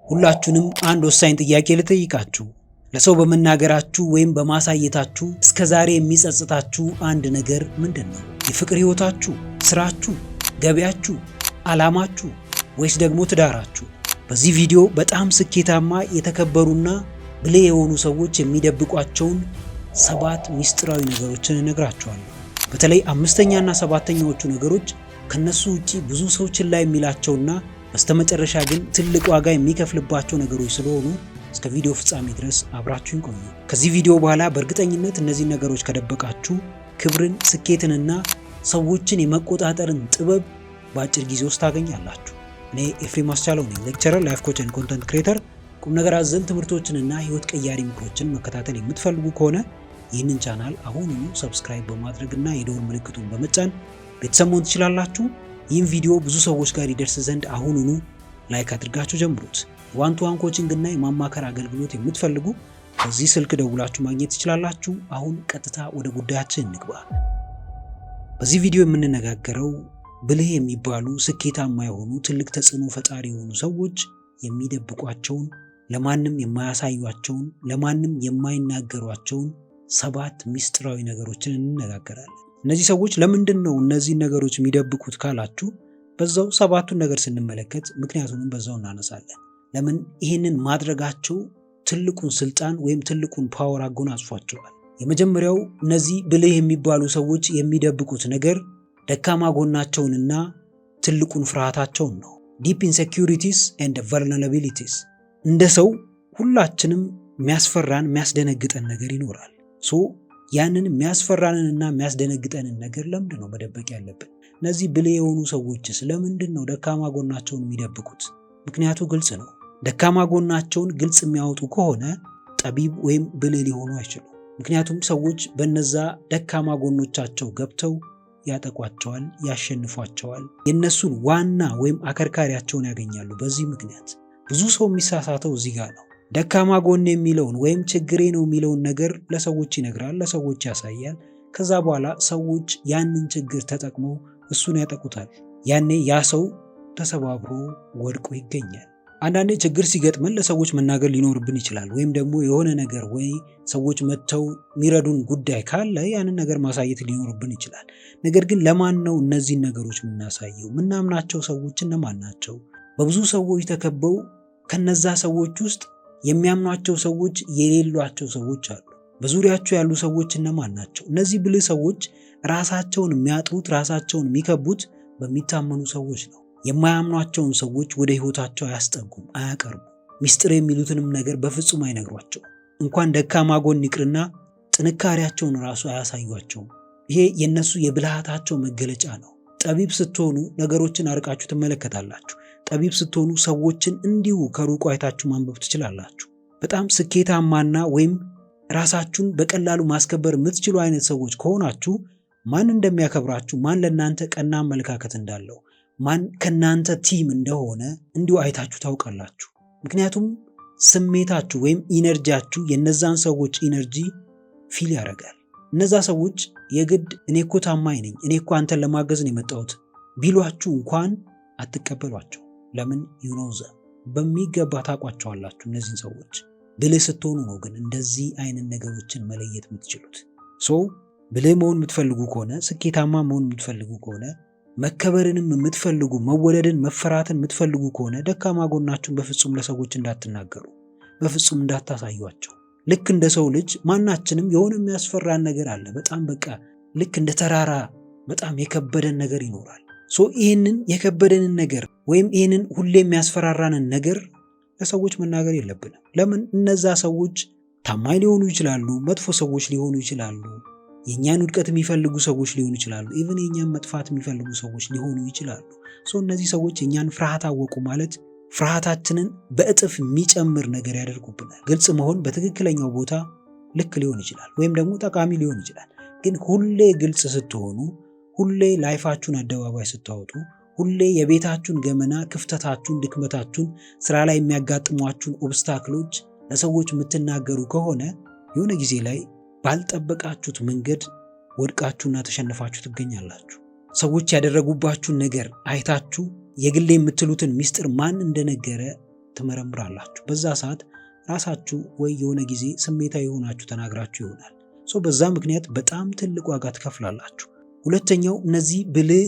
ሁላችሁንም አንድ ወሳኝ ጥያቄ ልጠይቃችሁ። ለሰው በመናገራችሁ ወይም በማሳየታችሁ እስከዛሬ የሚጸጽታችሁ አንድ ነገር ምንድነው? የፍቅር ህይወታችሁ፣ ስራችሁ፣ ገበያችሁ፣ ዓላማችሁ ወይስ ደግሞ ትዳራችሁ? በዚህ ቪዲዮ በጣም ስኬታማ የተከበሩና ብልህ የሆኑ ሰዎች የሚደብቋቸውን 7 ሚስጥራዊ ነገሮችን እነግራችኋለሁ። በተለይ 5ኛና 7ኛዎቹ ነገሮች ከነሱ ውጪ ብዙ ሰው ችላ የሚላቸውና በስተመጨረሻ ግን ትልቅ ዋጋ የሚከፍልባቸው ነገሮች ስለሆኑ እስከ ቪዲዮ ፍጻሜ ድረስ አብራችሁን ቆዩ። ከዚህ ቪዲዮ በኋላ በእርግጠኝነት እነዚህ ነገሮች ከደበቃችሁ ክብርን፣ ስኬትንና ሰዎችን የመቆጣጠርን ጥበብ በአጭር ጊዜ ውስጥ ታገኛላችሁ። እኔ ኤፍሬም አስቻለው ነኝ፣ ሌክቸረር፣ ላይፍ ኮች ኤንድ ኮንተንት ክሬተር። ቁም ነገር አዘል ትምህርቶችንና ህይወት ቀያሪ ምክሮችን መከታተል የምትፈልጉ ከሆነ ይህንን ቻናል አሁኑኑ ሰብስክራይብ በማድረግና የደወል ምልክቱን በመጫን ቤተሰብ መሆን ትችላላችሁ። ይህን ቪዲዮ ብዙ ሰዎች ጋር ይደርስ ዘንድ አሁኑኑ ላይክ አድርጋችሁ ጀምሩት። ዋን ቱ ዋን ኮቺንግ እና የማማከር አገልግሎት የምትፈልጉ በዚህ ስልክ ደውላችሁ ማግኘት ትችላላችሁ። አሁን ቀጥታ ወደ ጉዳያችን እንግባ። በዚህ ቪዲዮ የምንነጋገረው ብልህ የሚባሉ ስኬታማ የሆኑ ትልቅ ተጽዕኖ ፈጣሪ የሆኑ ሰዎች የሚደብቋቸውን፣ ለማንም የማያሳዩቸውን፣ ለማንም የማይናገሯቸውን 7 ሚስጥራዊ ነገሮችን እንነጋገራለን። እነዚህ ሰዎች ለምንድን ነው እነዚህን ነገሮች የሚደብቁት ካላችሁ በዛው 7ቱን ነገር ስንመለከት ምክንያቱንም በዛው እናነሳለን። ለምን ይህንን ማድረጋቸው ትልቁን ስልጣን ወይም ትልቁን ፓወር አጎናጽፏቸዋል። የመጀመሪያው እነዚህ ብልህ የሚባሉ ሰዎች የሚደብቁት ነገር ደካማ ጎናቸውንና ትልቁን ፍርሃታቸውን ነው። ዲፕ ኢንሴኪዩሪቲስ ኤንድ ቨልነራቢሊቲስ። እንደ ሰው ሁላችንም የሚያስፈራን የሚያስደነግጠን ነገር ይኖራል። ያንን የሚያስፈራንንና የሚያስደነግጠንን ነገር ለምንድን ነው መደበቅ ያለብን? እነዚህ ብልህ የሆኑ ሰዎችስ ለምንድን ነው ደካማ ጎናቸውን የሚደብቁት? ምክንያቱ ግልጽ ነው። ደካማ ጎናቸውን ግልጽ የሚያወጡ ከሆነ ጠቢብ ወይም ብልህ ሊሆኑ አይችሉም። ምክንያቱም ሰዎች በነዛ ደካማ ጎኖቻቸው ገብተው ያጠቋቸዋል፣ ያሸንፏቸዋል። የእነሱን ዋና ወይም አከርካሪያቸውን ያገኛሉ። በዚህ ምክንያት ብዙ ሰው የሚሳሳተው እዚህ ጋር ነው። ደካማ ጎን የሚለውን ወይም ችግሬ ነው የሚለውን ነገር ለሰዎች ይነግራል፣ ለሰዎች ያሳያል። ከዛ በኋላ ሰዎች ያንን ችግር ተጠቅመው እሱን ያጠቁታል። ያኔ ያ ሰው ተሰባብሮ ወድቆ ይገኛል። አንዳንዴ ችግር ሲገጥመን ለሰዎች መናገር ሊኖርብን ይችላል። ወይም ደግሞ የሆነ ነገር ወይ ሰዎች መጥተው የሚረዱን ጉዳይ ካለ ያንን ነገር ማሳየት ሊኖርብን ይችላል። ነገር ግን ለማን ነው እነዚህን ነገሮች የምናሳየው? ምናምናቸው ሰዎች እነማን ናቸው? በብዙ ሰዎች ተከበው ከነዛ ሰዎች ውስጥ የሚያምኗቸው ሰዎች የሌሏቸው ሰዎች አሉ። በዙሪያቸው ያሉ ሰዎች እነማን ናቸው? እነዚህ ብልህ ሰዎች ራሳቸውን የሚያጥሩት፣ ራሳቸውን የሚከቡት በሚታመኑ ሰዎች ነው። የማያምኗቸውን ሰዎች ወደ ህይወታቸው አያስጠጉም፣ አያቀርቡ። ሚስጥር የሚሉትንም ነገር በፍጹም አይነግሯቸው። እንኳን ደካማ ጎን ይቅርና ጥንካሬያቸውን ራሱ አያሳዩቸውም። ይሄ የነሱ የብልሃታቸው መገለጫ ነው። ጠቢብ ስትሆኑ ነገሮችን አርቃችሁ ትመለከታላችሁ። ጠቢብ ስትሆኑ ሰዎችን እንዲሁ ከሩቁ አይታችሁ ማንበብ ትችላላችሁ። በጣም ስኬታማና ወይም ራሳችሁን በቀላሉ ማስከበር የምትችሉ አይነት ሰዎች ከሆናችሁ ማን እንደሚያከብራችሁ፣ ማን ለእናንተ ቀና አመለካከት እንዳለው፣ ማን ከናንተ ቲም እንደሆነ እንዲሁ አይታችሁ ታውቃላችሁ። ምክንያቱም ስሜታችሁ ወይም ኢነርጂያችሁ የነዛን ሰዎች ኢነርጂ ፊል ያደርጋል። እነዛ ሰዎች የግድ እኔ እኮ ታማኝ ነኝ፣ እኔ እኮ አንተን ለማገዝ ነው የመጣሁት ቢሏችሁ እንኳን አትቀበሏቸው። ለምን? ይኖዘ በሚገባ ታውቋቸዋላችሁ። እነዚህን ሰዎች ብልህ ስትሆኑ ነው ግን እንደዚህ አይነት ነገሮችን መለየት የምትችሉት። ብልህ መሆን የምትፈልጉ ከሆነ፣ ስኬታማ መሆን የምትፈልጉ ከሆነ፣ መከበርንም የምትፈልጉ፣ መወደድን መፈራትን የምትፈልጉ ከሆነ ደካማ ጎናችሁን በፍጹም ለሰዎች እንዳትናገሩ፣ በፍጹም እንዳታሳዩቸው። ልክ እንደ ሰው ልጅ ማናችንም የሆነ የሚያስፈራን ነገር አለ። በጣም በቃ ልክ እንደ ተራራ በጣም የከበደን ነገር ይኖራል። ይህንን የከበደንን ነገር ወይም ይህንን ሁሌ የሚያስፈራራንን ነገር ለሰዎች መናገር የለብንም። ለምን? እነዛ ሰዎች ታማኝ ሊሆኑ ይችላሉ፣ መጥፎ ሰዎች ሊሆኑ ይችላሉ፣ የእኛን ውድቀት የሚፈልጉ ሰዎች ሊሆኑ ይችላሉ፣ ኢቭን የእኛን መጥፋት የሚፈልጉ ሰዎች ሊሆኑ ይችላሉ። እነዚህ ሰዎች የእኛን ፍርሃት አወቁ ማለት ፍርሃታችንን በእጥፍ የሚጨምር ነገር ያደርጉብናል። ግልጽ መሆን በትክክለኛው ቦታ ልክ ሊሆን ይችላል፣ ወይም ደግሞ ጠቃሚ ሊሆን ይችላል። ግን ሁሌ ግልጽ ስትሆኑ፣ ሁሌ ላይፋችሁን አደባባይ ስታወጡ፣ ሁሌ የቤታችሁን ገመና፣ ክፍተታችሁን፣ ድክመታችሁን፣ ስራ ላይ የሚያጋጥሟችሁን ኦብስታክሎች ለሰዎች የምትናገሩ ከሆነ የሆነ ጊዜ ላይ ባልጠበቃችሁት መንገድ ወድቃችሁና ተሸንፋችሁ ትገኛላችሁ። ሰዎች ያደረጉባችሁን ነገር አይታችሁ የግል የምትሉትን ሚስጥር ማን እንደነገረ ትመረምራላችሁ። በዛ ሰዓት ራሳችሁ ወይ የሆነ ጊዜ ስሜታዊ የሆናችሁ ተናግራችሁ ይሆናል። በዛ ምክንያት በጣም ትልቅ ዋጋ ትከፍላላችሁ። ሁለተኛው እነዚህ ብልህ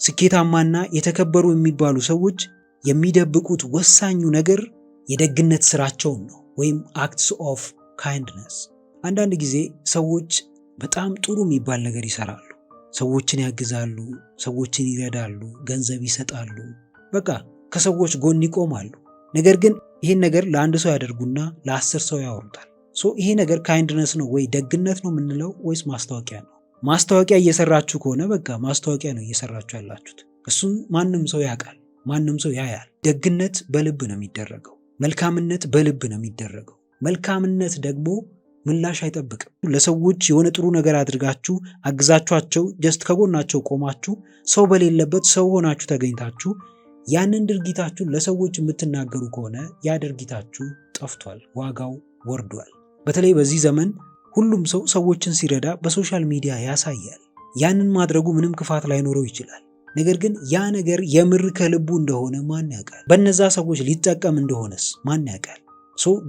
ስኬታማና የተከበሩ የሚባሉ ሰዎች የሚደብቁት ወሳኙ ነገር የደግነት ስራቸውን ነው፣ ወይም acts of kindness። አንዳንድ ጊዜ ሰዎች በጣም ጥሩ የሚባል ነገር ይሰራሉ። ሰዎችን ያግዛሉ፣ ሰዎችን ይረዳሉ፣ ገንዘብ ይሰጣሉ፣ በቃ ከሰዎች ጎን ይቆማሉ። ነገር ግን ይህን ነገር ለአንድ ሰው ያደርጉና ለ10 ሰው ያወሩታል። ይሄ ነገር ካይንድነስ ነው ወይ ደግነት ነው የምንለው ወይስ ማስታወቂያ ነው? ማስታወቂያ እየሰራችሁ ከሆነ በቃ ማስታወቂያ ነው እየሰራችሁ ያላችሁት። እሱን ማንም ሰው ያውቃል፣ ማንም ሰው ያያል። ደግነት በልብ ነው የሚደረገው። መልካምነት በልብ ነው የሚደረገው። መልካምነት ደግሞ ምላሽ አይጠብቅም። ለሰዎች የሆነ ጥሩ ነገር አድርጋችሁ አግዛችኋቸው፣ ጀስት ከጎናቸው ቆማችሁ ሰው በሌለበት ሰው ሆናችሁ ተገኝታችሁ ያንን ድርጊታችሁን ለሰዎች የምትናገሩ ከሆነ ያ ድርጊታችሁ ጠፍቷል፣ ዋጋው ወርዷል። በተለይ በዚህ ዘመን ሁሉም ሰው ሰዎችን ሲረዳ በሶሻል ሚዲያ ያሳያል። ያንን ማድረጉ ምንም ክፋት ላይኖረው ይችላል። ነገር ግን ያ ነገር የምር ከልቡ እንደሆነ ማን ያውቃል? በነዛ ሰዎች ሊጠቀም እንደሆነስ ማን ያውቃል?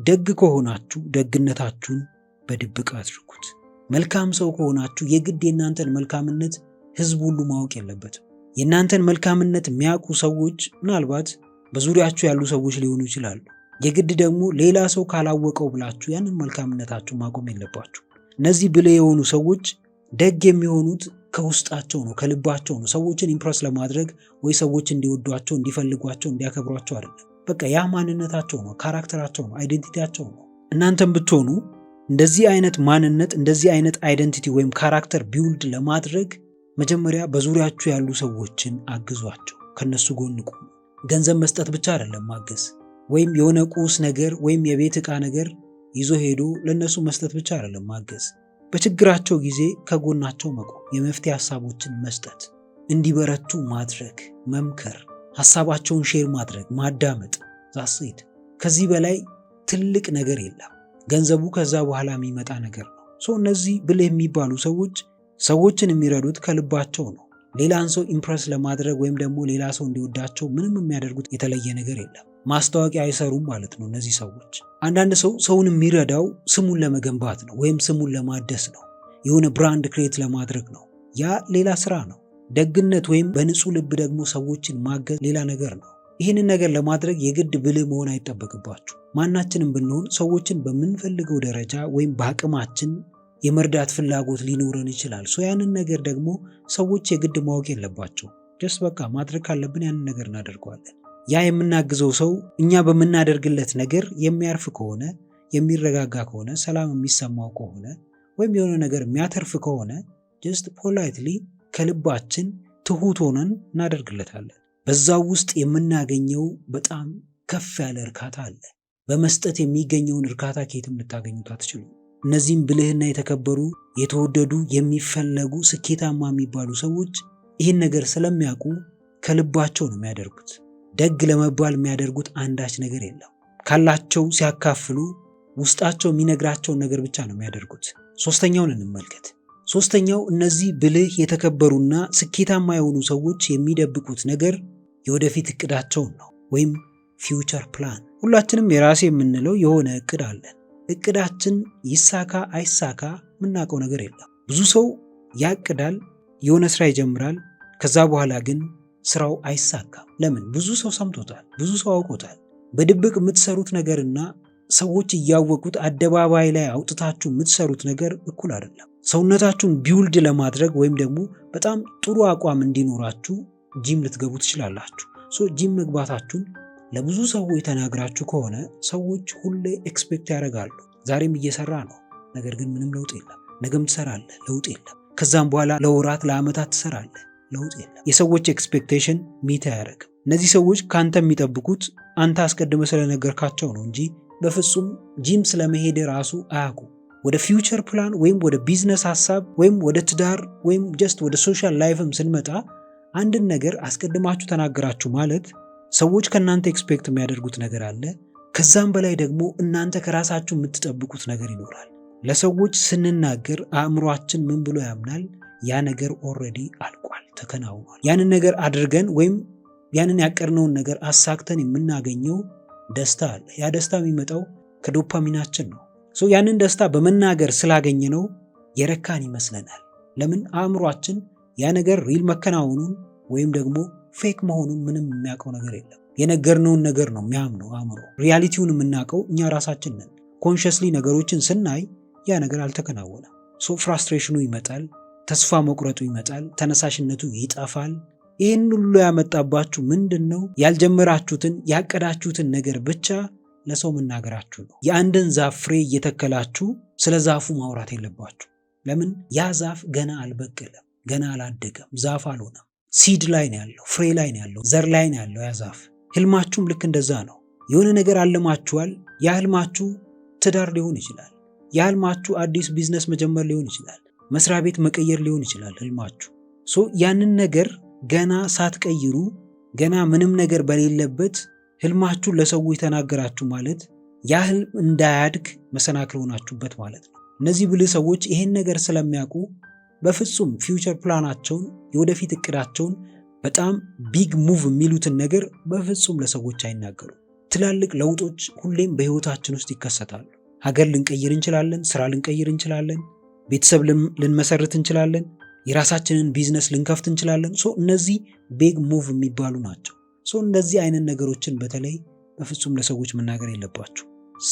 ደግ ከሆናችሁ ደግነታችሁን በድብቅ አድርጉት። መልካም ሰው ከሆናችሁ የግድ የእናንተን መልካምነት ህዝብ ሁሉ ማወቅ የለበትም። የእናንተን መልካምነት የሚያውቁ ሰዎች ምናልባት በዙሪያችሁ ያሉ ሰዎች ሊሆኑ ይችላሉ። የግድ ደግሞ ሌላ ሰው ካላወቀው ብላችሁ ያንን መልካምነታችሁ ማቆም የለባችሁ። እነዚህ ብልህ የሆኑ ሰዎች ደግ የሚሆኑት ከውስጣቸው ነው፣ ከልባቸው ነው። ሰዎችን ኢምፕረስ ለማድረግ ወይ ሰዎች እንዲወዷቸው፣ እንዲፈልጓቸው፣ እንዲያከብሯቸው አይደለም። በቃ ያ ማንነታቸው ነው፣ ካራክተራቸው ነው፣ አይደንቲቲያቸው ነው። እናንተም ብትሆኑ እንደዚህ አይነት ማንነት፣ እንደዚህ አይነት አይደንቲቲ ወይም ካራክተር ቢውልድ ለማድረግ መጀመሪያ በዙሪያችሁ ያሉ ሰዎችን አግዟቸው፣ ከነሱ ጎን ቁሙ። ገንዘብ መስጠት ብቻ አይደለም ማገዝ፣ ወይም የሆነ ቁስ ነገር ወይም የቤት ዕቃ ነገር ይዞ ሄዶ ለነሱ መስጠት ብቻ አይደለም ማገዝ። በችግራቸው ጊዜ ከጎናቸው መቆም፣ የመፍትሄ ሐሳቦችን መስጠት፣ እንዲበረቱ ማድረግ፣ መምከር፣ ሐሳባቸውን ሼር ማድረግ፣ ማዳመጥ። ዛስት ከዚህ በላይ ትልቅ ነገር የለም። ገንዘቡ ከዛ በኋላ የሚመጣ ነገር ነው። እነዚህ ብልህ የሚባሉ ሰዎችን የሚረዱት ከልባቸው ነው። ሌላን ሰው ኢምፕረስ ለማድረግ ወይም ደግሞ ሌላ ሰው እንዲወዳቸው ምንም የሚያደርጉት የተለየ ነገር የለም። ማስታወቂያ አይሰሩም ማለት ነው። እነዚህ ሰዎች አንዳንድ ሰውን የሚረዳው ስሙን ለመገንባት ነው፣ ወይም ስሙን ለማደስ ነው፣ የሆነ ብራንድ ክሬት ለማድረግ ነው። ያ ሌላ ስራ ነው። ደግነት ወይም በንጹህ ልብ ደግሞ ሰዎችን ማገዝ ሌላ ነገር ነው። ይህንን ነገር ለማድረግ የግድ ብልህ መሆን አይጠበቅባችሁ። ማናችንም ብንሆን ሰዎችን በምንፈልገው ደረጃ ወይም በአቅማችን የመርዳት ፍላጎት ሊኖረን ይችላል። ያንን ነገር ደግሞ ሰዎች የግድ ማወቅ የለባቸው። ጀስት በቃ ማድረግ ካለብን ያንን ነገር እናደርገዋለን። ያ የምናግዘው ሰው እኛ በምናደርግለት ነገር የሚያርፍ ከሆነ፣ የሚረጋጋ ከሆነ፣ ሰላም የሚሰማው ከሆነ ወይም የሆነ ነገር የሚያተርፍ ከሆነ ጀስት ፖላይትሊ ከልባችን ትሁት ሆነን እናደርግለታለን። በዛው ውስጥ የምናገኘው በጣም ከፍ ያለ እርካታ አለ። በመስጠት የሚገኘውን እርካታ ከየትም ልታገኙት አትችሉም። እነዚህም ብልህና የተከበሩ፣ የተወደዱ፣ የሚፈለጉ፣ ስኬታማ የሚባሉ ሰዎች ይህን ነገር ስለሚያውቁ ከልባቸው ነው የሚያደርጉት። ደግ ለመባል የሚያደርጉት አንዳች ነገር የለም። ካላቸው ሲያካፍሉ ውስጣቸው የሚነግራቸውን ነገር ብቻ ነው የሚያደርጉት። ሶስተኛውን እንመልከት። ሶስተኛው እነዚህ ብልህ የተከበሩና ስኬታማ የሆኑ ሰዎች የሚደብቁት ነገር የወደፊት እቅዳቸውን ነው፣ ወይም ፊውቸር ፕላን። ሁላችንም የራሴ የምንለው የሆነ እቅድ አለን። እቅዳችን ይሳካ አይሳካ የምናውቀው ነገር የለም። ብዙ ሰው ያቅዳል፣ የሆነ ስራ ይጀምራል፣ ከዛ በኋላ ግን ስራው አይሳካም። ለምን? ብዙ ሰው ሰምቶታል፣ ብዙ ሰው አውቆታል። በድብቅ የምትሰሩት ነገርና ሰዎች እያወቁት አደባባይ ላይ አውጥታችሁ የምትሰሩት ነገር እኩል አይደለም። ሰውነታችሁን ቢውልድ ለማድረግ ወይም ደግሞ በጣም ጥሩ አቋም እንዲኖራችሁ ጂም ልትገቡ ትችላላችሁ። ጂም መግባታችሁን ለብዙ ሰዎች ተናግራችሁ ከሆነ ሰዎች ሁሌ ኤክስፔክት ያደርጋሉ። ዛሬም እየሰራ ነው፣ ነገር ግን ምንም ለውጥ የለም። ነገም ትሰራለህ፣ ለውጥ የለም። ከዛም በኋላ ለወራት ለዓመታት ትሰራለህ፣ ለውጥ የለም። የሰዎች ኤክስፔክቴሽን ሚት አያደርግም። እነዚህ ሰዎች ከአንተ የሚጠብቁት አንተ አስቀድመ ስለነገርካቸው ነው እንጂ በፍጹም ጂም ስለመሄድ ራሱ አያውቁ። ወደ ፊውቸር ፕላን ወይም ወደ ቢዝነስ ሐሳብ ወይም ወደ ትዳር ወይም ጀስት ወደ ሶሻል ላይፍም ስንመጣ አንድን ነገር አስቀድማችሁ ተናገራችሁ ማለት ሰዎች ከእናንተ ኤክስፔክት የሚያደርጉት ነገር አለ። ከዛም በላይ ደግሞ እናንተ ከራሳችሁ የምትጠብቁት ነገር ይኖራል። ለሰዎች ስንናገር አእምሯችን ምን ብሎ ያምናል? ያ ነገር ኦልሬዲ አልቋል፣ ተከናውኗል። ያንን ነገር አድርገን ወይም ያንን ያቀርነውን ነገር አሳክተን የምናገኘው ደስታ አለ። ያ ደስታ የሚመጣው ከዶፓሚናችን ነው። ያንን ደስታ በመናገር ስላገኘነው የረካን ይመስለናል። ለምን? አእምሯችን ያ ነገር ሪል መከናወኑን ወይም ደግሞ ፌክ መሆኑን ምንም የሚያውቀው ነገር የለም። የነገርነውን ነገር ነው የሚያምነው አእምሮ። ሪያሊቲውን የምናውቀው እኛ ራሳችን ነን። ኮንሽስሊ ነገሮችን ስናይ ያ ነገር አልተከናወነም። ፍራስትሬሽኑ ይመጣል፣ ተስፋ መቁረጡ ይመጣል፣ ተነሳሽነቱ ይጠፋል። ይህን ሁሉ ያመጣባችሁ ምንድን ነው? ያልጀመራችሁትን ያቀዳችሁትን ነገር ብቻ ለሰው መናገራችሁ ነው። የአንድን ዛፍ ፍሬ እየተከላችሁ ስለ ዛፉ ማውራት የለባችሁ። ለምን? ያ ዛፍ ገና አልበቀለም፣ ገና አላደገም፣ ዛፍ አልሆነም። ሲድ ላይ ነው ያለው፣ ፍሬ ላይ ነው ያለው፣ ዘር ላይ ነው ያለው ያ ዛፍ። ህልማችሁም ልክ እንደዛ ነው። የሆነ ነገር አልማችኋል። ያ ህልማችሁ ትዳር ሊሆን ይችላል። ያ ህልማችሁ አዲስ ቢዝነስ መጀመር ሊሆን ይችላል። መስሪያ ቤት መቀየር ሊሆን ይችላል ህልማችሁ። ያንን ነገር ገና ሳትቀይሩ ገና ምንም ነገር በሌለበት ህልማችሁ ለሰዎች ተናገራችሁ ማለት ያ ህልም እንዳያድግ መሰናክል ሆናችሁበት ማለት ነው። እነዚህ ብልህ ሰዎች ይሄን ነገር ስለሚያውቁ በፍጹም ፊውቸር ፕላናቸውን የወደፊት እቅዳቸውን በጣም ቢግ ሙቭ የሚሉትን ነገር በፍጹም ለሰዎች አይናገሩም። ትላልቅ ለውጦች ሁሌም በህይወታችን ውስጥ ይከሰታሉ። ሀገር ልንቀይር እንችላለን፣ ስራ ልንቀይር እንችላለን፣ ቤተሰብ ልንመሰርት እንችላለን፣ የራሳችንን ቢዝነስ ልንከፍት እንችላለን። እነዚህ ቢግ ሙቭ የሚባሉ ናቸው። እንደዚህ አይነት ነገሮችን በተለይ በፍጹም ለሰዎች መናገር የለባችሁ።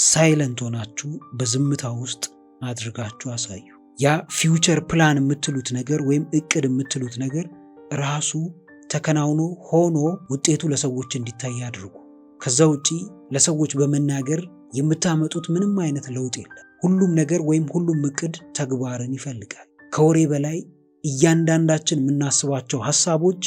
ሳይለንት ሆናችሁ በዝምታ ውስጥ አድርጋችሁ አሳዩ። ያ ፊውቸር ፕላን የምትሉት ነገር ወይም እቅድ የምትሉት ነገር ራሱ ተከናውኖ ሆኖ ውጤቱ ለሰዎች እንዲታይ አድርጉ። ከዛ ውጪ ለሰዎች በመናገር የምታመጡት ምንም አይነት ለውጥ የለም። ሁሉም ነገር ወይም ሁሉም እቅድ ተግባርን ይፈልጋል። ከወሬ በላይ እያንዳንዳችን የምናስባቸው ሀሳቦች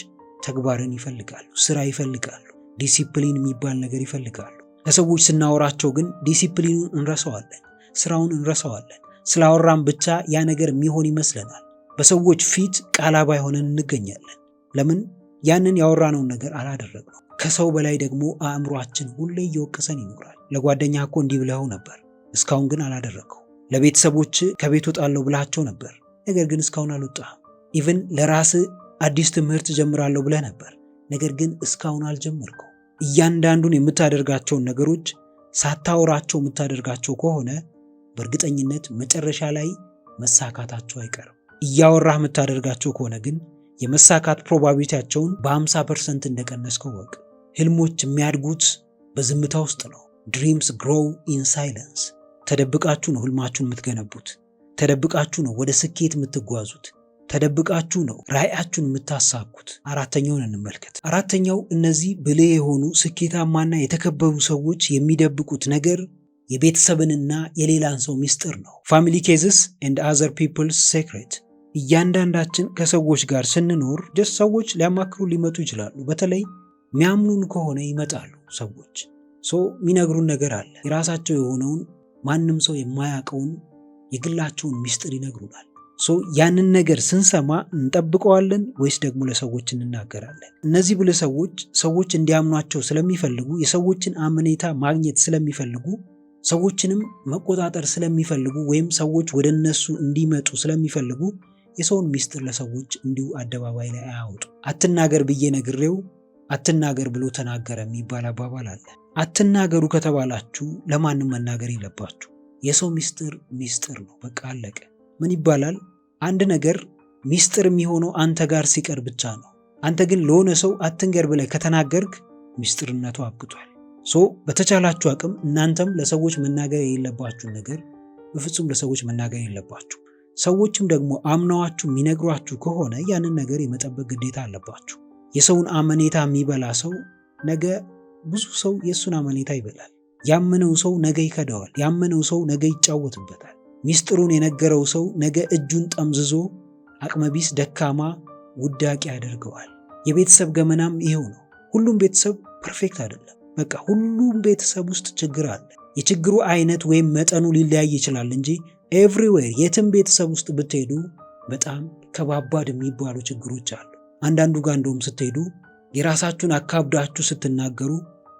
ተግባርን ይፈልጋሉ፣ ስራ ይፈልጋሉ፣ ዲሲፕሊን የሚባል ነገር ይፈልጋሉ። ለሰዎች ስናወራቸው ግን ዲሲፕሊኑን እንረሳዋለን፣ ስራውን እንረሳዋለን። ስላወራን ብቻ ያ ነገር የሚሆን ይመስለናል። በሰዎች ፊት ቃላባይ ሆነን እንገኛለን። ለምን? ያንን ያወራነውን ነገር አላደረግነው። ከሰው በላይ ደግሞ አእምሯችን ሁሌ እየወቀሰን ይኖራል። ለጓደኛ እኮ እንዲህ ብለው ነበር፣ እስካሁን ግን አላደረገው። ለቤተሰቦች ከቤት ወጣለሁ ብላቸው ነበር፣ ነገር ግን እስካሁን አልወጣህም። ኢቭን ለራስ አዲስ ትምህርት ጀምራለሁ ብለህ ነበር፣ ነገር ግን እስካሁን አልጀመርከው። እያንዳንዱን የምታደርጋቸውን ነገሮች ሳታወራቸው የምታደርጋቸው ከሆነ በእርግጠኝነት መጨረሻ ላይ መሳካታቸው አይቀርም። እያወራህ የምታደርጋቸው ከሆነ ግን የመሳካት ፕሮባቢሊቲያቸውን በ50% እንደቀነስከው ወቅ። ህልሞች የሚያድጉት በዝምታ ውስጥ ነው። ድሪምስ ግሮው ኢን ሳይለንስ። ተደብቃችሁ ነው ህልማችሁን የምትገነቡት። ተደብቃችሁ ነው ወደ ስኬት የምትጓዙት። ተደብቃችሁ ነው ራዕያችሁን የምታሳኩት። አራተኛውን እንመልከት። አራተኛው እነዚህ ብልህ የሆኑ ስኬታማና የተከበሩ ሰዎች የሚደብቁት ነገር የቤተሰብንና የሌላን ሰው ሚስጥር ነው። ፋሚሊ ኬዝስ ኤንድ አዘር ፒፕልስ ሴክሬት። እያንዳንዳችን ከሰዎች ጋር ስንኖር ሰዎች ሊያማክሩ ሊመጡ ይችላሉ። በተለይ የሚያምኑን ከሆነ ይመጣሉ ሰዎች። የሚነግሩን ነገር አለ። የራሳቸው የሆነውን ማንም ሰው የማያውቀውን የግላቸውን ሚስጥር ይነግሩናል። ያንን ነገር ስንሰማ እንጠብቀዋለን ወይስ ደግሞ ለሰዎች እንናገራለን? እነዚህ ብልህ ሰዎች ሰዎች እንዲያምኗቸው ስለሚፈልጉ፣ የሰዎችን አመኔታ ማግኘት ስለሚፈልጉ፣ ሰዎችንም መቆጣጠር ስለሚፈልጉ ወይም ሰዎች ወደ እነሱ እንዲመጡ ስለሚፈልጉ የሰውን ሚስጥር ለሰዎች እንዲሁ አደባባይ ላይ አያወጡ። አትናገር ብዬ ነግሬው አትናገር ብሎ ተናገረ የሚባል አባባል አለ። አትናገሩ ከተባላችሁ ለማንም መናገር የለባችሁ። የሰው ሚስጥር ሚስጥር ነው፣ በቃ አለቀ። ምን ይባላል? አንድ ነገር ሚስጥር የሚሆነው አንተ ጋር ሲቀር ብቻ ነው። አንተ ግን ለሆነ ሰው አትንገር ብለህ ከተናገርክ ሚስጥርነቱ አብቅቷል። በተቻላችሁ አቅም እናንተም ለሰዎች መናገር የሌለባችሁን ነገር በፍጹም ለሰዎች መናገር የለባችሁ። ሰዎችም ደግሞ አምነዋችሁ የሚነግሯችሁ ከሆነ ያንን ነገር የመጠበቅ ግዴታ አለባችሁ። የሰውን አመኔታ የሚበላ ሰው ነገ ብዙ ሰው የእሱን አመኔታ ይበላል። ያመነው ሰው ነገ ይከደዋል። ያመነው ሰው ነገ ይጫወትበታል። ሚስጥሩን የነገረው ሰው ነገ እጁን ጠምዝዞ አቅመቢስ፣ ደካማ፣ ውዳቂ ያደርገዋል። የቤተሰብ ገመናም ይሄው ነው። ሁሉም ቤተሰብ ፐርፌክት አይደለም። በቃ ሁሉም ቤተሰብ ውስጥ ችግር አለ። የችግሩ አይነት ወይም መጠኑ ሊለያይ ይችላል እንጂ ኤቭሪዌር የትም ቤተሰብ ውስጥ ብትሄዱ በጣም ከባባድ የሚባሉ ችግሮች አሉ። አንዳንዱ ጋር እንደውም ስትሄዱ የራሳችሁን አካብዳችሁ ስትናገሩ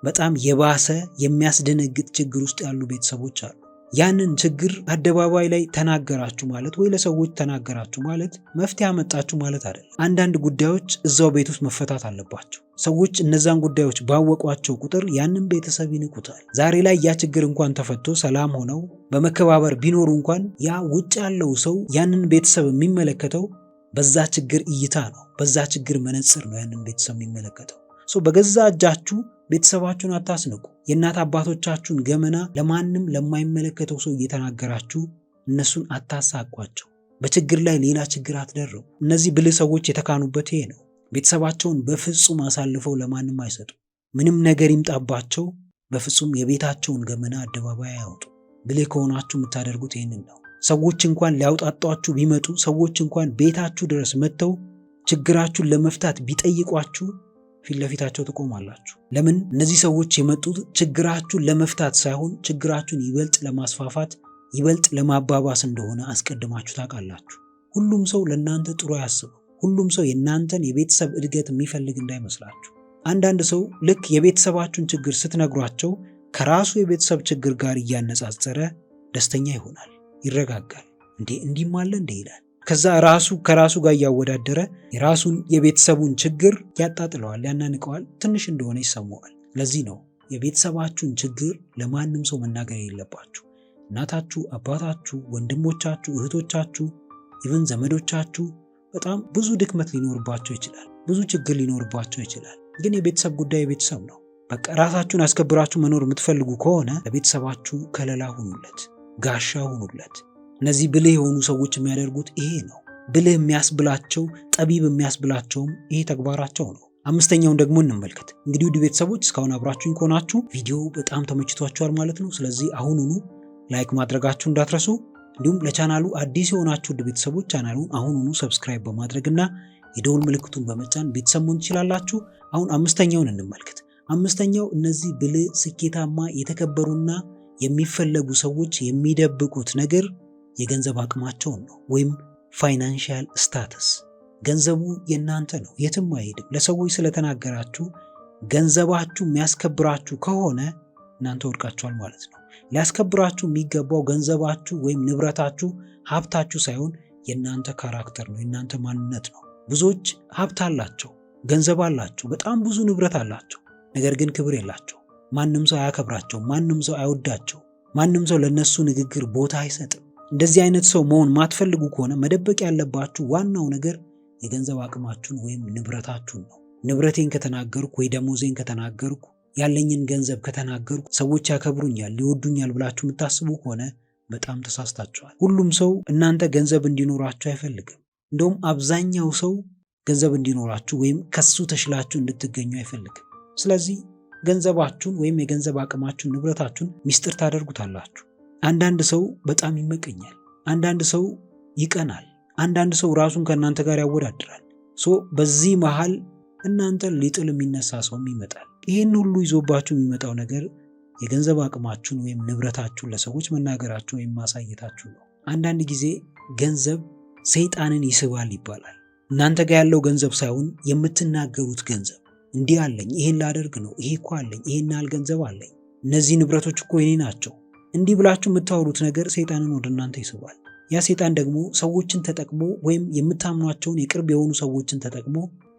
በጣም የባሰ የሚያስደነግጥ ችግር ውስጥ ያሉ ቤተሰቦች አሉ። ያንን ችግር አደባባይ ላይ ተናገራችሁ ማለት ወይ ለሰዎች ተናገራችሁ ማለት መፍትሄ አመጣችሁ ማለት አይደለም። አንዳንድ ጉዳዮች እዛው ቤት ውስጥ መፈታት አለባቸው። ሰዎች እነዛን ጉዳዮች ባወቋቸው ቁጥር ያንን ቤተሰብ ይንቁታል። ዛሬ ላይ ያ ችግር እንኳን ተፈቶ ሰላም ሆነው በመከባበር ቢኖሩ እንኳን ያ ውጭ ያለው ሰው ያንን ቤተሰብ የሚመለከተው በዛ ችግር እይታ ነው፣ በዛ ችግር መነጽር ነው ያንን ቤተሰብ የሚመለከተው። በገዛ እጃችሁ ቤተሰባችሁን አታስንቁ። የእናት አባቶቻችሁን ገመና ለማንም ለማይመለከተው ሰው እየተናገራችሁ እነሱን አታሳቋቸው። በችግር ላይ ሌላ ችግር አትደርቡ። እነዚህ ብልህ ሰዎች የተካኑበት ይሄ ነው። ቤተሰባቸውን በፍጹም አሳልፈው ለማንም አይሰጡ። ምንም ነገር ይምጣባቸው፣ በፍጹም የቤታቸውን ገመና አደባባይ አያወጡ። ብልህ ከሆናችሁ የምታደርጉት ይህንን ነው። ሰዎች እንኳን ሊያውጣጧችሁ ቢመጡ፣ ሰዎች እንኳን ቤታችሁ ድረስ መጥተው ችግራችሁን ለመፍታት ቢጠይቋችሁ ፊት ለፊታቸው ትቆማላችሁ። ለምን? እነዚህ ሰዎች የመጡት ችግራችሁን ለመፍታት ሳይሆን ችግራችሁን ይበልጥ ለማስፋፋት ይበልጥ ለማባባስ እንደሆነ አስቀድማችሁ ታውቃላችሁ። ሁሉም ሰው ለእናንተ ጥሩ አያስብም። ሁሉም ሰው የእናንተን የቤተሰብ እድገት የሚፈልግ እንዳይመስላችሁ። አንዳንድ ሰው ልክ የቤተሰባችሁን ችግር ስትነግሯቸው ከራሱ የቤተሰብ ችግር ጋር እያነጻጸረ ደስተኛ ይሆናል፣ ይረጋጋል። እንዲህም አለ እንዴ ይላል። ከዛ ከራሱ ጋር እያወዳደረ የራሱን የቤተሰቡን ችግር ያጣጥለዋል፣ ያናንቀዋል፣ ትንሽ እንደሆነ ይሰማዋል። ለዚህ ነው የቤተሰባችሁን ችግር ለማንም ሰው መናገር የሌለባችሁ። እናታችሁ፣ አባታችሁ፣ ወንድሞቻችሁ፣ እህቶቻችሁ፣ ኢቭን ዘመዶቻችሁ በጣም ብዙ ድክመት ሊኖርባቸው ይችላል፣ ብዙ ችግር ሊኖርባቸው ይችላል። ግን የቤተሰብ ጉዳይ የቤተሰብ ነው። በቃ ራሳችሁን አስከብራችሁ መኖር የምትፈልጉ ከሆነ ለቤተሰባችሁ ከለላ ሁኑለት፣ ጋሻ ሁኑለት። እነዚህ ብልህ የሆኑ ሰዎች የሚያደርጉት ይሄ ነው። ብልህ የሚያስብላቸው፣ ጠቢብ የሚያስብላቸውም ይሄ ተግባራቸው ነው። አምስተኛውን ደግሞ እንመልከት። እንግዲህ ውድ ቤተሰቦች እስካሁን አብራችሁኝ ከሆናችሁ ቪዲዮ በጣም ተመችቷችኋል ማለት ነው። ስለዚህ አሁኑኑ ላይክ ማድረጋችሁ እንዳትረሱ። እንዲሁም ለቻናሉ አዲስ የሆናችሁ ውድ ቤተሰቦች ቻናሉን አሁኑኑ ሰብስክራይብ በማድረግና የደውል ምልክቱን በመጫን ቤተሰብ መሆን ትችላላችሁ። አሁን አምስተኛውን እንመልከት። አምስተኛው እነዚህ ብልህ፣ ስኬታማ፣ የተከበሩና የሚፈለጉ ሰዎች የሚደብቁት ነገር የገንዘብ አቅማቸውን ነው፣ ወይም ፋይናንሻል ስታተስ። ገንዘቡ የእናንተ ነው፣ የትም አይሄድም። ለሰዎች ስለተናገራችሁ ገንዘባችሁ የሚያስከብራችሁ ከሆነ እናንተ ወድቃችኋል ማለት ነው። ሊያስከብራችሁ የሚገባው ገንዘባችሁ ወይም ንብረታችሁ፣ ሀብታችሁ ሳይሆን የእናንተ ካራክተር ነው፣ የእናንተ ማንነት ነው። ብዙዎች ሀብት አላቸው፣ ገንዘብ አላቸው፣ በጣም ብዙ ንብረት አላቸው፣ ነገር ግን ክብር የላቸው። ማንም ሰው አያከብራቸው፣ ማንም ሰው አይወዳቸው፣ ማንም ሰው ለነሱ ንግግር ቦታ አይሰጥም። እንደዚህ አይነት ሰው መሆን ማትፈልጉ ከሆነ መደበቅ ያለባችሁ ዋናው ነገር የገንዘብ አቅማችሁን ወይም ንብረታችሁን ነው። ንብረቴን ከተናገርኩ ወይ ደሞዜን ከተናገርኩ ያለኝን ገንዘብ ከተናገርኩ ሰዎች ያከብሩኛል፣ ሊወዱኛል ብላችሁ የምታስቡ ከሆነ በጣም ተሳስታችኋል። ሁሉም ሰው እናንተ ገንዘብ እንዲኖራችሁ አይፈልግም። እንደውም አብዛኛው ሰው ገንዘብ እንዲኖራችሁ ወይም ከሱ ተሽላችሁ እንድትገኙ አይፈልግም። ስለዚህ ገንዘባችሁን ወይም የገንዘብ አቅማችሁን፣ ንብረታችሁን ሚስጥር ታደርጉታላችሁ። አንዳንድ ሰው በጣም ይመቀኛል፣ አንዳንድ ሰው ይቀናል፣ አንዳንድ ሰው ራሱን ከእናንተ ጋር ያወዳድራል። በዚህ መሃል እናንተን ሊጥል የሚነሳ ሰውም ይመጣል። ይህን ሁሉ ይዞባችሁ የሚመጣው ነገር የገንዘብ አቅማችሁን ወይም ንብረታችሁን ለሰዎች መናገራችሁ ወይም ማሳየታችሁ ነው። አንዳንድ ጊዜ ገንዘብ ሰይጣንን ይስባል ይባላል። እናንተ ጋር ያለው ገንዘብ ሳይሆን የምትናገሩት ገንዘብ፣ እንዲህ አለኝ፣ ይሄን ላደርግ ነው፣ ይሄ እኮ አለኝ፣ ይሄን ያህል ገንዘብ አለኝ፣ እነዚህ ንብረቶች እኮ የኔ ናቸው፣ እንዲህ ብላችሁ የምታወሩት ነገር ሰይጣንን ወደ እናንተ ይስባል። ያ ሰይጣን ደግሞ ሰዎችን ተጠቅሞ ወይም የምታምኗቸውን የቅርብ የሆኑ ሰዎችን ተጠቅሞ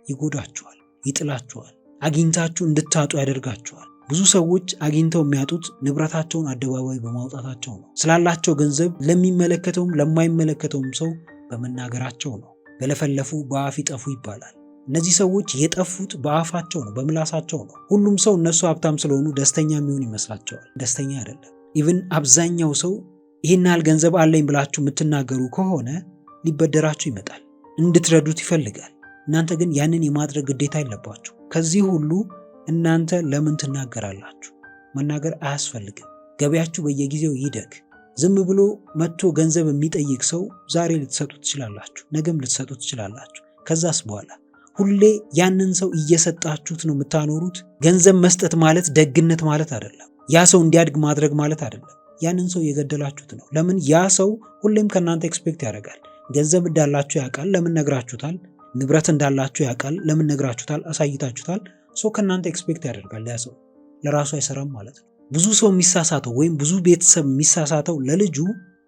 ይጎዳችኋል፣ ይጥላችኋል፣ አግኝታችሁ እንድታጡ ያደርጋችኋል። ብዙ ሰዎች አግኝተው የሚያጡት ንብረታቸውን አደባባይ በማውጣታቸው ነው። ስላላቸው ገንዘብ ለሚመለከተውም ለማይመለከተውም ሰው በመናገራቸው ነው። በለፈለፉ በአፍ ይጠፉ ይባላል። እነዚህ ሰዎች የጠፉት በአፋቸው ነው፣ በምላሳቸው ነው። ሁሉም ሰው እነሱ ሀብታም ስለሆኑ ደስተኛ የሚሆን ይመስላቸዋል። ደስተኛ አይደለም። ኢቭን አብዛኛው ሰው ይህን ያህል ገንዘብ አለኝ ብላችሁ የምትናገሩ ከሆነ ሊበደራችሁ ይመጣል፣ እንድትረዱት ይፈልጋል። እናንተ ግን ያንን የማድረግ ግዴታ የለባችሁ። ከዚህ ሁሉ እናንተ ለምን ትናገራላችሁ? መናገር አያስፈልግም። ገበያችሁ በየጊዜው ይደግ። ዝም ብሎ መጥቶ ገንዘብ የሚጠይቅ ሰው ዛሬ ልትሰጡት ትችላላችሁ፣ ነገም ልትሰጡት ትችላላችሁ። ከዛስ በኋላ ሁሌ ያንን ሰው እየሰጣችሁት ነው የምታኖሩት። ገንዘብ መስጠት ማለት ደግነት ማለት አይደለም። ያ ሰው እንዲያድግ ማድረግ ማለት አይደለም። ያንን ሰው የገደላችሁት ነው። ለምን? ያ ሰው ሁሌም ከእናንተ ኤክስፔክት ያደርጋል። ገንዘብ እንዳላችሁ ያውቃል፣ ለምን ነግራችሁታል? ንብረት እንዳላችሁ ያውቃል፣ ለምን ነግራችሁታል? አሳይታችሁታል። ሰው ከእናንተ ኤክስፔክት ያደርጋል። ያ ሰው ለራሱ አይሰራም ማለት ነው። ብዙ ሰው የሚሳሳተው ወይም ብዙ ቤተሰብ የሚሳሳተው ለልጁ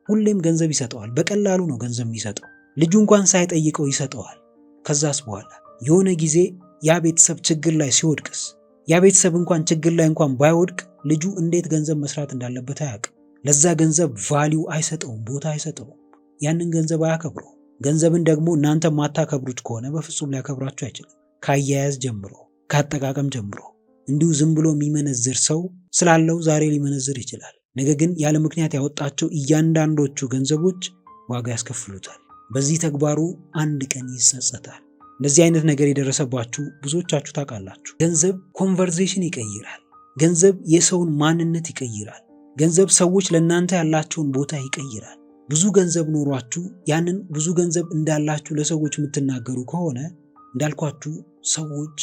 ሁሌም ገንዘብ ይሰጠዋል። በቀላሉ ነው ገንዘብ የሚሰጠው። ልጁ እንኳን ሳይጠይቀው ይሰጠዋል። ከዛስ በኋላ የሆነ ጊዜ ያ ቤተሰብ ችግር ላይ ሲወድቅስ? ያ ቤተሰብ እንኳን ችግር ላይ እንኳን ባይወድቅ ልጁ እንዴት ገንዘብ መስራት እንዳለበት አያውቅም። ለዛ ገንዘብ ቫሊዩ አይሰጠውም፣ ቦታ አይሰጠውም። ያንን ገንዘብ አያከብረው። ገንዘብን ደግሞ እናንተ ማታከብሩት ከሆነ በፍጹም ሊያከብራችሁ አይችልም። ካያያዝ ጀምሮ፣ ካጠቃቀም ጀምሮ እንዲሁ ዝም ብሎ የሚመነዝር ሰው ስላለው ዛሬ ሊመነዝር ይችላል። ነገር ግን ያለ ምክንያት ያወጣቸው እያንዳንዶቹ ገንዘቦች ዋጋ ያስከፍሉታል። በዚህ ተግባሩ አንድ ቀን ይጸጸታል። እንደዚህ አይነት ነገር የደረሰባችሁ ብዙዎቻችሁ ታውቃላችሁ። ገንዘብ ኮንቨርሴሽን ይቀይራል። ገንዘብ የሰውን ማንነት ይቀይራል። ገንዘብ ሰዎች ለእናንተ ያላቸውን ቦታ ይቀይራል። ብዙ ገንዘብ ኖሯችሁ ያንን ብዙ ገንዘብ እንዳላችሁ ለሰዎች የምትናገሩ ከሆነ እንዳልኳችሁ ሰዎች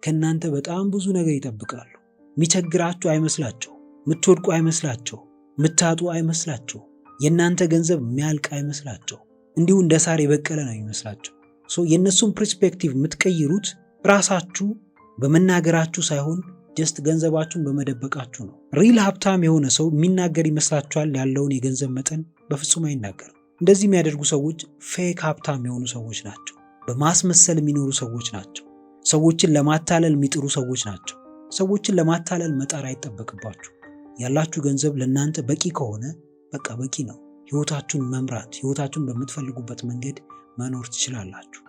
ከእናንተ በጣም ብዙ ነገር ይጠብቃሉ። የሚቸግራችሁ አይመስላቸው፣ የምትወድቁ አይመስላቸው፣ የምታጡ አይመስላቸው፣ የእናንተ ገንዘብ የሚያልቅ አይመስላቸው። እንዲሁ እንደ ሳር የበቀለ ነው የሚመስላቸው። የእነሱን ፐርስፔክቲቭ የምትቀይሩት ራሳችሁ በመናገራችሁ ሳይሆን ጀስት ገንዘባችሁን በመደበቃችሁ ነው። ሪል ሀብታም የሆነ ሰው የሚናገር ይመስላችኋል? ያለውን የገንዘብ መጠን በፍጹም አይናገርም። እንደዚህ የሚያደርጉ ሰዎች ፌክ ሀብታም የሆኑ ሰዎች ናቸው። በማስመሰል የሚኖሩ ሰዎች ናቸው። ሰዎችን ለማታለል የሚጥሩ ሰዎች ናቸው። ሰዎችን ለማታለል መጣር አይጠበቅባችሁ። ያላችሁ ገንዘብ ለእናንተ በቂ ከሆነ በቃ በቂ ነው። ህይወታችሁን መምራት፣ ህይወታችሁን በምትፈልጉበት መንገድ መኖር ትችላላችሁ።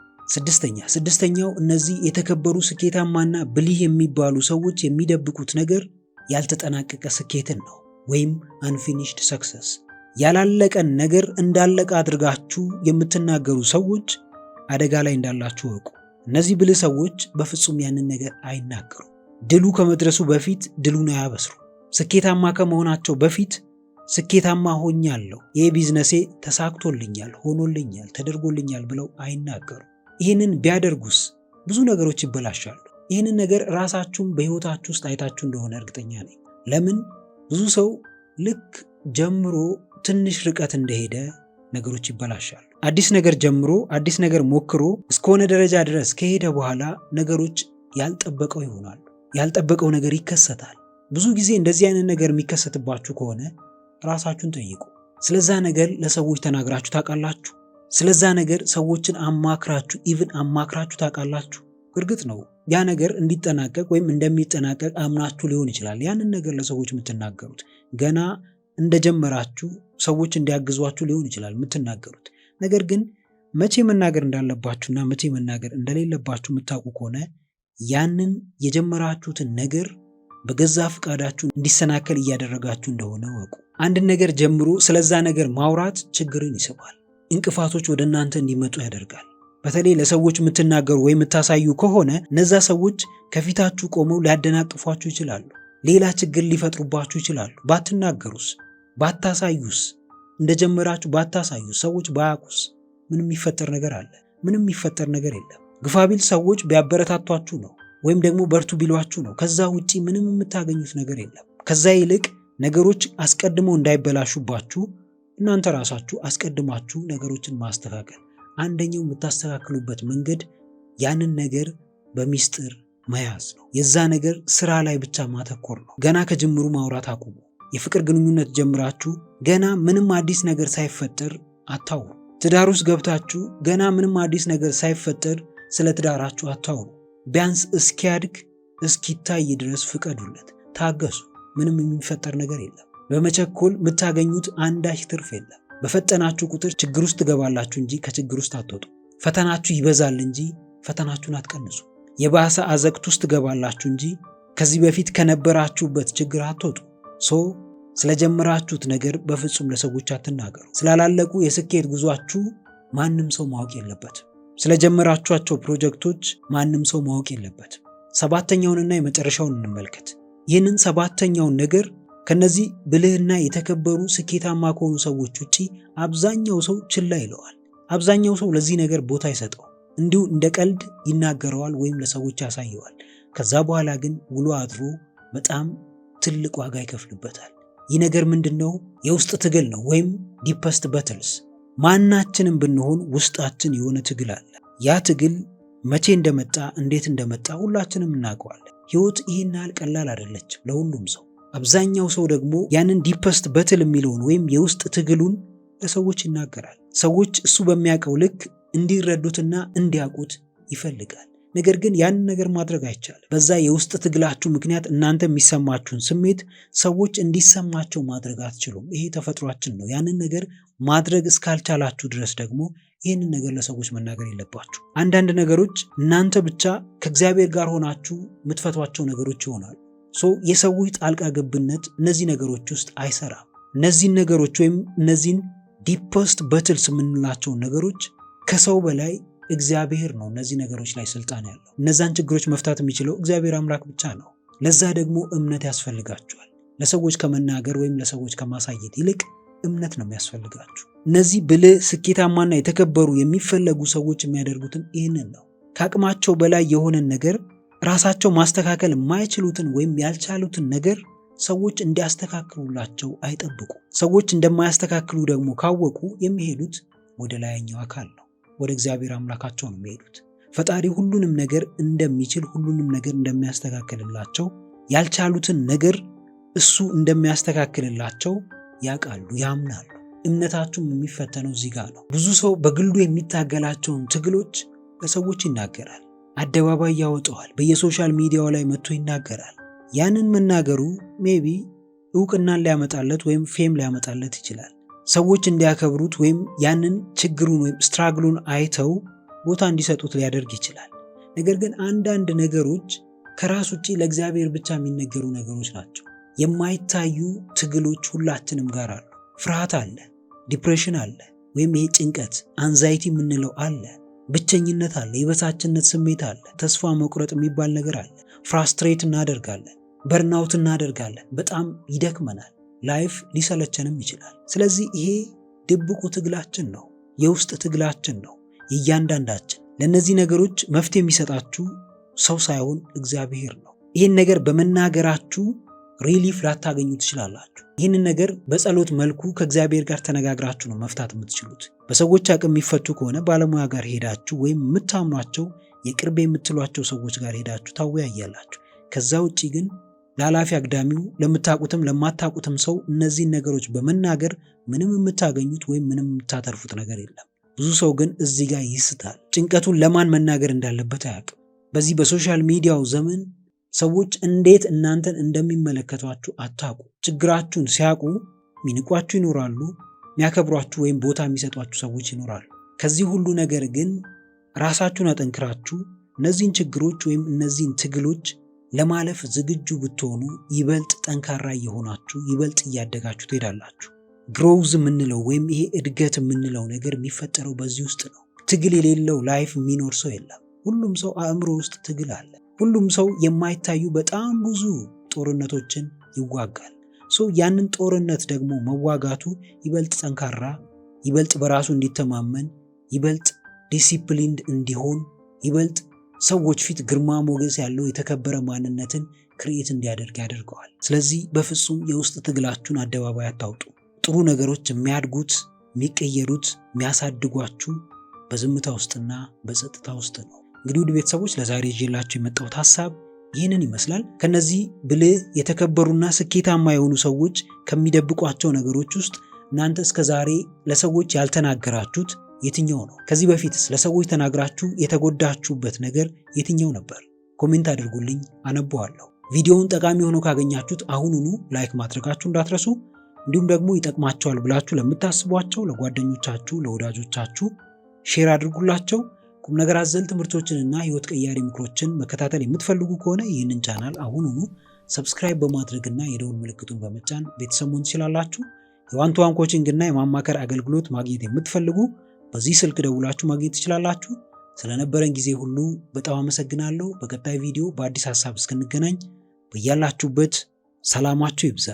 ስድስተኛው እነዚህ የተከበሩ ስኬታማና ብልህ የሚባሉ ሰዎች የሚደብቁት ነገር ያልተጠናቀቀ ስኬትን ነው፣ ወይም አንፊኒሽድ ሰክሰስ። ያላለቀን ነገር እንዳለቀ አድርጋችሁ የምትናገሩ ሰዎች አደጋ ላይ እንዳላችሁ እወቁ። እነዚህ ብልህ ሰዎች በፍጹም ያንን ነገር አይናገሩም። ድሉ ከመድረሱ በፊት ድሉን አያበስሩ። ስኬታማ ከመሆናቸው በፊት ስኬታማ ሆኛለሁ፣ ይህ ቢዝነሴ ተሳክቶልኛል፣ ሆኖልኛል፣ ተደርጎልኛል ብለው አይናገሩ። ይህንን ቢያደርጉስ ብዙ ነገሮች ይበላሻሉ። ይህንን ነገር ራሳችሁም በህይወታችሁ ውስጥ አይታችሁ እንደሆነ እርግጠኛ ነኝ። ለምን ብዙ ሰው ልክ ጀምሮ ትንሽ ርቀት እንደሄደ ነገሮች ይበላሻሉ። አዲስ ነገር ጀምሮ አዲስ ነገር ሞክሮ እስከሆነ ደረጃ ድረስ ከሄደ በኋላ ነገሮች ያልጠበቀው ይሆናሉ። ያልጠበቀው ነገር ይከሰታል። ብዙ ጊዜ እንደዚህ አይነት ነገር የሚከሰትባችሁ ከሆነ ራሳችሁን ጠይቁ። ስለዛ ነገር ለሰዎች ተናግራችሁ ታውቃላችሁ? ስለዛ ነገር ሰዎችን አማክራችሁ ታውቃላችሁ? እርግጥ ነው ያ ነገር እንዲጠናቀቅ ወይም እንደሚጠናቀቅ አምናችሁ ሊሆን ይችላል ያንን ነገር ለሰዎች የምትናገሩት። ገና እንደጀመራችሁ ሰዎች እንዲያግዟችሁ ሊሆን ይችላል የምትናገሩት። ነገር ግን መቼ መናገር እንዳለባችሁና መቼ መናገር እንደሌለባችሁ የምታውቁ ከሆነ ያንን የጀመራችሁትን ነገር በገዛ ፍቃዳችሁ እንዲሰናከል እያደረጋችሁ እንደሆነ ወቁ። አንድን ነገር ጀምሮ ስለዛ ነገር ማውራት ችግርን ይስባል። እንቅፋቶች ወደ እናንተ እንዲመጡ ያደርጋል። በተለይ ለሰዎች የምትናገሩ ወይ የምታሳዩ ከሆነ እነዛ ሰዎች ከፊታችሁ ቆመው ሊያደናቅፏችሁ ይችላሉ። ሌላ ችግር ሊፈጥሩባችሁ ይችላሉ። ባትናገሩስ? ባታሳዩስ? እንደጀመራችሁ ባታሳዩስ? ሰዎች ባያውቁስ? ምንም የሚፈጠር ነገር አለ? ምንም የሚፈጠር ነገር የለም። ግፋቢል ሰዎች ቢያበረታቷችሁ ነው፣ ወይም ደግሞ በርቱ ቢሏችሁ ነው። ከዛ ውጪ ምንም የምታገኙት ነገር የለም። ከዛ ይልቅ ነገሮች አስቀድመው እንዳይበላሹባችሁ እናንተ ራሳችሁ አስቀድማችሁ ነገሮችን ማስተካከል። አንደኛው የምታስተካክሉበት መንገድ ያንን ነገር በሚስጥር መያዝ ነው። የዛ ነገር ስራ ላይ ብቻ ማተኮር ነው። ገና ከጅምሩ ማውራት አቁሙ። የፍቅር ግንኙነት ጀምራችሁ ገና ምንም አዲስ ነገር ሳይፈጠር አታውሩ። ትዳር ውስጥ ገብታችሁ ገና ምንም አዲስ ነገር ሳይፈጠር ስለ ትዳራችሁ አታውሩ። ቢያንስ እስኪያድግ እስኪታይ ድረስ ፍቀዱለት፣ ታገሱ። ምንም የሚፈጠር ነገር የለም። በመቸኮል የምታገኙት አንዳች ትርፍ የለም። በፈጠናችሁ ቁጥር ችግር ውስጥ ትገባላችሁ እንጂ ከችግር ውስጥ አትወጡ። ፈተናችሁ ይበዛል እንጂ ፈተናችሁን አትቀንሱ። የባሰ አዘቅት ውስጥ ትገባላችሁ እንጂ ከዚህ በፊት ከነበራችሁበት ችግር አትወጡ። ስለጀመራችሁት ነገር በፍጹም ለሰዎች አትናገሩ። ስላላለቁ የስኬት ጉዟችሁ ማንም ሰው ማወቅ የለበትም። ስለጀመራችኋቸው ፕሮጀክቶች ማንም ሰው ማወቅ የለበትም። ሰባተኛውንና የመጨረሻውን እንመልከት። ይህንን ሰባተኛውን ነገር ከነዚህ ብልህና የተከበሩ ስኬታማ ከሆኑ ሰዎች ውጪ አብዛኛው ሰው ችላ ይለዋል። አብዛኛው ሰው ለዚህ ነገር ቦታ አይሰጠው። እንዲሁ እንደ ቀልድ ይናገረዋል ወይም ለሰዎች ያሳየዋል። ከዛ በኋላ ግን ውሎ አድሮ በጣም ትልቅ ዋጋ ይከፍልበታል። ይህ ነገር ምንድነው? የውስጥ ትግል ነው፣ ወይም ዲፐስት በትልስ። ማናችንም ብንሆን ውስጣችን የሆነ ትግል አለ። ያ ትግል መቼ እንደመጣ እንዴት እንደመጣ ሁላችንም እናውቀዋለን። ህይወት ይህን ያህል ቀላል አይደለችም ለሁሉም ሰው። አብዛኛው ሰው ደግሞ ያንን ዲፐስት በትል የሚለውን ወይም የውስጥ ትግሉን ለሰዎች ይናገራል። ሰዎች እሱ በሚያውቀው ልክ እንዲረዱትና እንዲያውቁት ይፈልጋል። ነገር ግን ያንን ነገር ማድረግ አይቻልም። በዛ የውስጥ ትግላችሁ ምክንያት እናንተ የሚሰማችሁን ስሜት ሰዎች እንዲሰማቸው ማድረግ አትችሉም። ይሄ ተፈጥሯችን ነው። ያንን ነገር ማድረግ እስካልቻላችሁ ድረስ ደግሞ ይህንን ነገር ለሰዎች መናገር የለባችሁ። አንዳንድ ነገሮች እናንተ ብቻ ከእግዚአብሔር ጋር ሆናችሁ የምትፈቷቸው ነገሮች ይሆናሉ። የሰዎች ጣልቃ ገብነት እነዚህ ነገሮች ውስጥ አይሰራም። እነዚህን ነገሮች ወይም እነዚህን ዲፐስት በትልስ የምንላቸውን ነገሮች ከሰው በላይ እግዚአብሔር ነው እነዚህ ነገሮች ላይ ስልጣን ያለው። እነዛን ችግሮች መፍታት የሚችለው እግዚአብሔር አምላክ ብቻ ነው። ለዛ ደግሞ እምነት ያስፈልጋችኋል። ለሰዎች ከመናገር ወይም ለሰዎች ከማሳየት ይልቅ እምነት ነው የሚያስፈልጋችሁ። እነዚህ ብልህ፣ ስኬታማና የተከበሩ የሚፈለጉ ሰዎች የሚያደርጉትን ይህንን ነው። ከአቅማቸው በላይ የሆነን ነገር ራሳቸው ማስተካከል የማይችሉትን ወይም ያልቻሉትን ነገር ሰዎች እንዲያስተካክሉላቸው አይጠብቁ። ሰዎች እንደማያስተካክሉ ደግሞ ካወቁ የሚሄዱት ወደ ላይኛው አካል ነው፣ ወደ እግዚአብሔር አምላካቸው ነው የሚሄዱት። ፈጣሪ ሁሉንም ነገር እንደሚችል፣ ሁሉንም ነገር እንደሚያስተካክልላቸው፣ ያልቻሉትን ነገር እሱ እንደሚያስተካክልላቸው ያውቃሉ፣ ያምናሉ። እምነታችሁም የሚፈተነው እዚህ ጋር ነው። ብዙ ሰው በግሉ የሚታገላቸውን ትግሎች ለሰዎች ይናገራል፣ አደባባይ ያወጣዋል፣ በየሶሻል ሚዲያው ላይ መጥቶ ይናገራል። ያንን መናገሩ ሜቢ እውቅናን ሊያመጣለት ወይም ፌም ሊያመጣለት ይችላል። ሰዎች እንዲያከብሩት ወይም ያንን ችግሩን ወይም ስትራግሉን አይተው ቦታ እንዲሰጡት ሊያደርግ ይችላል። ነገር ግን አንዳንድ ነገሮች ከራስ ውጪ ለእግዚአብሔር ብቻ የሚነገሩ ነገሮች ናቸው። የማይታዩ ትግሎች ሁላችንም ጋር አሉ። ፍርሃት አለ፣ ዲፕሬሽን አለ፣ ወይም ይሄ ጭንቀት አንዛይቲ የምንለው አለ፣ ብቸኝነት አለ፣ የበታችነት ስሜት አለ፣ ተስፋ መቁረጥ የሚባል ነገር አለ። ፍራስትሬት እናደርጋለን፣ በርናውት እናደርጋለን፣ በጣም ይደክመናል፣ ላይፍ ሊሰለቸንም ይችላል። ስለዚህ ይሄ ድብቁ ትግላችን ነው፣ የውስጥ ትግላችን ነው የእያንዳንዳችን። ለእነዚህ ነገሮች መፍትሄ የሚሰጣችሁ ሰው ሳይሆን እግዚአብሔር ነው። ይህን ነገር በመናገራችሁ ሪሊፍ ላታገኙ ትችላላችሁ። ይህንን ነገር በጸሎት መልኩ ከእግዚአብሔር ጋር ተነጋግራችሁ ነው መፍታት የምትችሉት። በሰዎች አቅም የሚፈቱ ከሆነ ባለሙያ ጋር ሄዳችሁ ወይም የምታምኗቸው የቅርብ የምትሏቸው ሰዎች ጋር ሄዳችሁ ታወያያላችሁ። ከዛ ውጪ ግን ለኃላፊ አግዳሚው ለምታቁትም ለማታቁትም ሰው እነዚህን ነገሮች በመናገር ምንም የምታገኙት ወይም ምንም የምታተርፉት ነገር የለም። ብዙ ሰው ግን እዚህ ጋር ይስታል። ጭንቀቱን ለማን መናገር እንዳለበት አያውቅም። በዚህ በሶሻል ሚዲያው ዘመን ሰዎች እንዴት እናንተን እንደሚመለከቷችሁ አታውቁ። ችግራችሁን ሲያውቁ ሚንቋችሁ ይኖራሉ፣ የሚያከብሯችሁ ወይም ቦታ የሚሰጧችሁ ሰዎች ይኖራሉ። ከዚህ ሁሉ ነገር ግን ራሳችሁን አጠንክራችሁ እነዚህን ችግሮች ወይም እነዚህን ትግሎች ለማለፍ ዝግጁ ብትሆኑ ይበልጥ ጠንካራ እየሆናችሁ ይበልጥ እያደጋችሁ ትሄዳላችሁ። ግሮውዝ የምንለው ወይም ይሄ እድገት የምንለው ነገር የሚፈጠረው በዚህ ውስጥ ነው። ትግል የሌለው ላይፍ የሚኖር ሰው የለም። ሁሉም ሰው አእምሮ ውስጥ ትግል አለ። ሁሉም ሰው የማይታዩ በጣም ብዙ ጦርነቶችን ይዋጋል። ያንን ጦርነት ደግሞ መዋጋቱ ይበልጥ ጠንካራ፣ ይበልጥ በራሱ እንዲተማመን፣ ይበልጥ ዲሲፕሊንድ እንዲሆን፣ ይበልጥ ሰዎች ፊት ግርማ ሞገስ ያለው የተከበረ ማንነትን ክሪኤት እንዲያደርግ ያደርገዋል። ስለዚህ በፍጹም የውስጥ ትግላችሁን አደባባይ አታውጡ። ጥሩ ነገሮች የሚያድጉት፣ የሚቀየሩት፣ የሚያሳድጓችሁ በዝምታ ውስጥና በጸጥታ ውስጥ ነው። እንግዲህ ውድ ቤተሰቦች ለዛሬ ይዤላችሁ የመጣሁት ሐሳብ ይህንን ይመስላል። ከነዚህ ብልህ የተከበሩና ስኬታማ የሆኑ ሰዎች ከሚደብቋቸው ነገሮች ውስጥ እናንተ እስከዛሬ ለሰዎች ያልተናገራችሁት የትኛው ነው? ከዚህ በፊትስ ለሰዎች ተናግራችሁ የተጎዳችሁበት ነገር የትኛው ነበር? ኮሜንት አድርጉልኝ፣ አነበዋለሁ። ቪዲዮውን ጠቃሚ ሆኖ ካገኛችሁት አሁኑኑ ላይክ ማድረጋችሁ እንዳትረሱ። እንዲሁም ደግሞ ይጠቅማቸዋል ብላችሁ ለምታስቧቸው ለጓደኞቻችሁ፣ ለወዳጆቻችሁ ሼር አድርጉላቸው። ቁም ነገር አዘል ትምህርቶችንና ህይወት ቀያሪ ምክሮችን መከታተል የምትፈልጉ ከሆነ ይህንን ቻናል አሁኑኑ ሰብስክራይብ በማድረግና የደውል ምልክቱን በመጫን ቤተሰብ መሆን ትችላላችሁ። የዋን-ቱ-ዋን ኮቺንግ እና የማማከር አገልግሎት ማግኘት የምትፈልጉ በዚህ ስልክ ደውላችሁ ማግኘት ትችላላችሁ። ስለነበረን ጊዜ ሁሉ በጣም አመሰግናለሁ። በቀጣይ ቪዲዮ በአዲስ ሐሳብ እስክንገናኝ በያላችሁበት ሰላማችሁ ይብዛ።